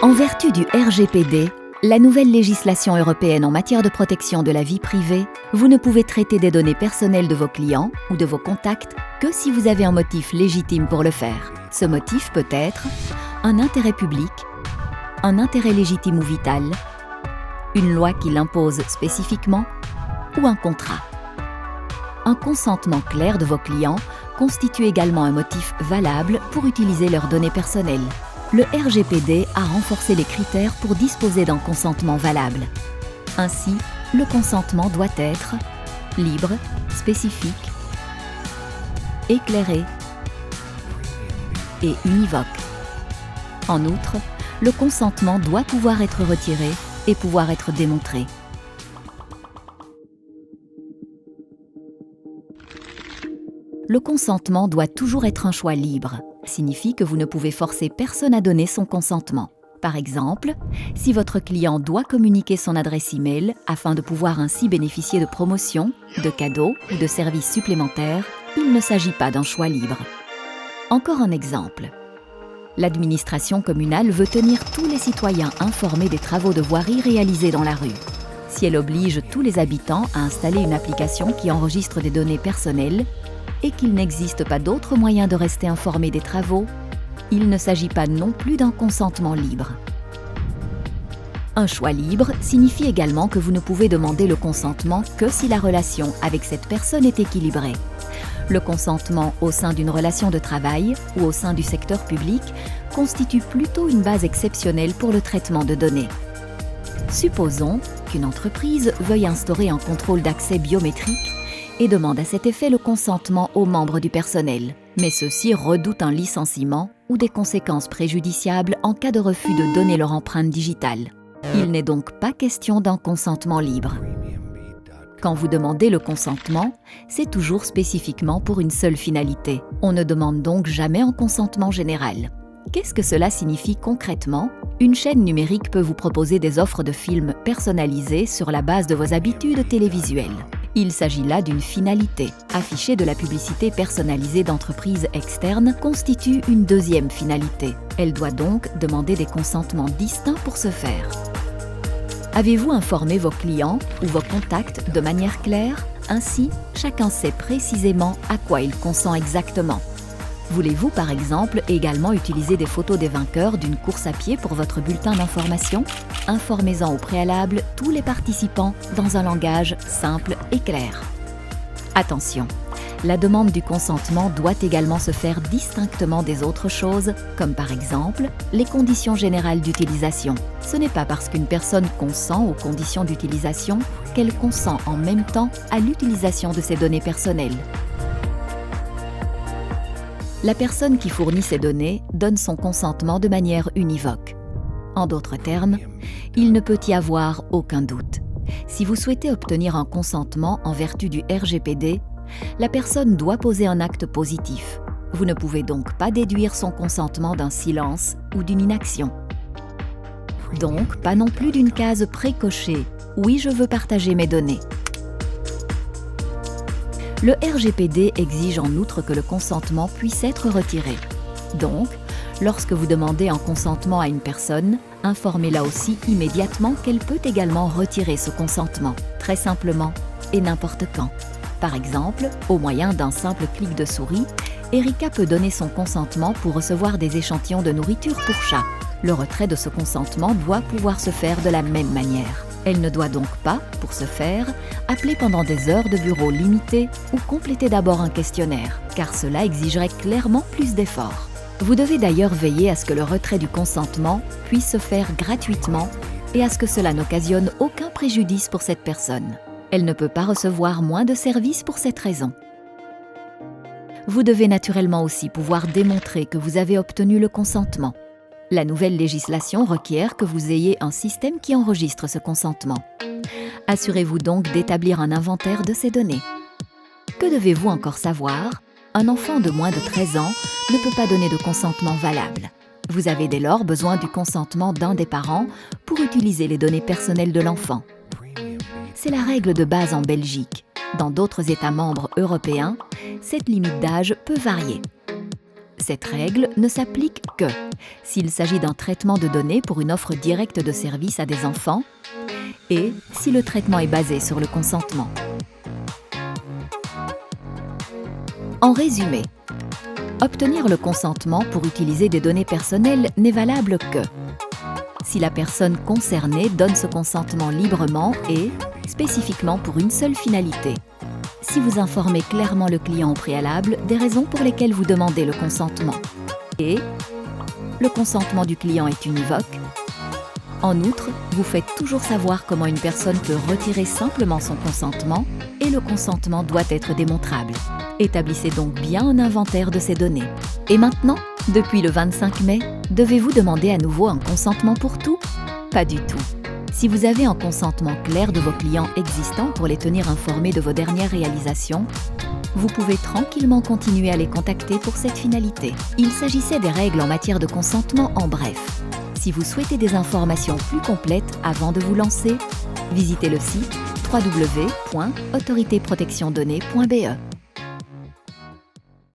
En vertu du RGPD, la nouvelle législation européenne en matière de protection de la vie privée, vous ne pouvez traiter des données personnelles de vos clients ou de vos contacts que si vous avez un motif légitime pour le faire. Ce motif peut être un intérêt public, un intérêt légitime ou vital, une loi qui l'impose spécifiquement ou un contrat. Un consentement clair de vos clients constitue également un motif valable pour utiliser leurs données personnelles. Le RGPD a renforcé les critères pour disposer d'un consentement valable. Ainsi, le consentement doit être libre, spécifique, éclairé et univoque. En outre, le consentement doit pouvoir être retiré et pouvoir être démontré. Le consentement doit toujours être un choix libre. Signifie que vous ne pouvez forcer personne à donner son consentement. Par exemple, si votre client doit communiquer son adresse e-mail afin de pouvoir ainsi bénéficier de promotions, de cadeaux ou de services supplémentaires, il ne s'agit pas d'un choix libre. Encore un exemple. L'administration communale veut tenir tous les citoyens informés des travaux de voirie réalisés dans la rue. Si elle oblige tous les habitants à installer une application qui enregistre des données personnelles, et qu'il n'existe pas d'autre moyen de rester informé des travaux, il ne s'agit pas non plus d'un consentement libre. Un choix libre signifie également que vous ne pouvez demander le consentement que si la relation avec cette personne est équilibrée. Le consentement au sein d'une relation de travail ou au sein du secteur public constitue plutôt une base exceptionnelle pour le traitement de données. Supposons qu'une entreprise veuille instaurer un contrôle d'accès biométrique et demande à cet effet le consentement aux membres du personnel. Mais ceux-ci redoutent un licenciement ou des conséquences préjudiciables en cas de refus de donner leur empreinte digitale. Il n'est donc pas question d'un consentement libre. Quand vous demandez le consentement, c'est toujours spécifiquement pour une seule finalité. On ne demande donc jamais un consentement général. Qu'est-ce que cela signifie concrètement ? Une chaîne numérique peut vous proposer des offres de films personnalisés sur la base de vos habitudes télévisuelles. Il s'agit là d'une finalité. Afficher de la publicité personnalisée d'entreprises externes constitue une deuxième finalité. Elle doit donc demander des consentements distincts pour ce faire. Avez-vous informé vos clients ou vos contacts de manière claire ? Ainsi, chacun sait précisément à quoi il consent exactement. Voulez-vous, par exemple, également utiliser des photos des vainqueurs d'une course à pied pour votre bulletin d'information ? Informez-en au préalable tous les participants dans un langage simple et clair. Attention, la demande du consentement doit également se faire distinctement des autres choses, comme par exemple les conditions générales d'utilisation. Ce n'est pas parce qu'une personne consent aux conditions d'utilisation qu'elle consent en même temps à l'utilisation de ses données personnelles. La personne qui fournit ces données donne son consentement de manière univoque. En d'autres termes, il ne peut y avoir aucun doute. Si vous souhaitez obtenir un consentement en vertu du RGPD, la personne doit poser un acte positif. Vous ne pouvez donc pas déduire son consentement d'un silence ou d'une inaction. Donc, pas non plus d'une case précochée « Oui, je veux partager mes données ». Le RGPD exige en outre que le consentement puisse être retiré. Donc, lorsque vous demandez un consentement à une personne, informez-la aussi immédiatement qu'elle peut également retirer ce consentement, très simplement et n'importe quand. Par exemple, au moyen d'un simple clic de souris, Erika peut donner son consentement pour recevoir des échantillons de nourriture pour chat. Le retrait de ce consentement doit pouvoir se faire de la même manière. Elle ne doit donc pas, pour ce faire, appeler pendant des heures de bureau limitées ou compléter d'abord un questionnaire, car cela exigerait clairement plus d'efforts. Vous devez d'ailleurs veiller à ce que le retrait du consentement puisse se faire gratuitement et à ce que cela n'occasionne aucun préjudice pour cette personne. Elle ne peut pas recevoir moins de services pour cette raison. Vous devez naturellement aussi pouvoir démontrer que vous avez obtenu le consentement. La nouvelle législation requiert que vous ayez un système qui enregistre ce consentement. Assurez-vous donc d'établir un inventaire de ces données. Que devez-vous encore savoir ? Un enfant de moins de 13 ans ne peut pas donner de consentement valable. Vous avez dès lors besoin du consentement d'un des parents pour utiliser les données personnelles de l'enfant. C'est la règle de base en Belgique. Dans d'autres États membres européens, cette limite d'âge peut varier. Cette règle ne s'applique que s'il s'agit d'un traitement de données pour une offre directe de service à des enfants et si le traitement est basé sur le consentement. En résumé, obtenir le consentement pour utiliser des données personnelles n'est valable que si la personne concernée donne ce consentement librement et spécifiquement pour une seule finalité. Si vous informez clairement le client au préalable des raisons pour lesquelles vous demandez le consentement. Et le consentement du client est univoque. En outre, vous faites toujours savoir comment une personne peut retirer simplement son consentement et le consentement doit être démontrable. Établissez donc bien un inventaire de ces données. Et maintenant, depuis le 25 mai, devez-vous demander à nouveau un consentement pour tout? Pas du tout. Si vous avez un consentement clair de vos clients existants pour les tenir informés de vos dernières réalisations, vous pouvez tranquillement continuer à les contacter pour cette finalité. Il s'agissait des règles en matière de consentement en bref. Si vous souhaitez des informations plus complètes avant de vous lancer, visitez le site www.autoritéprotectiondonnées.be.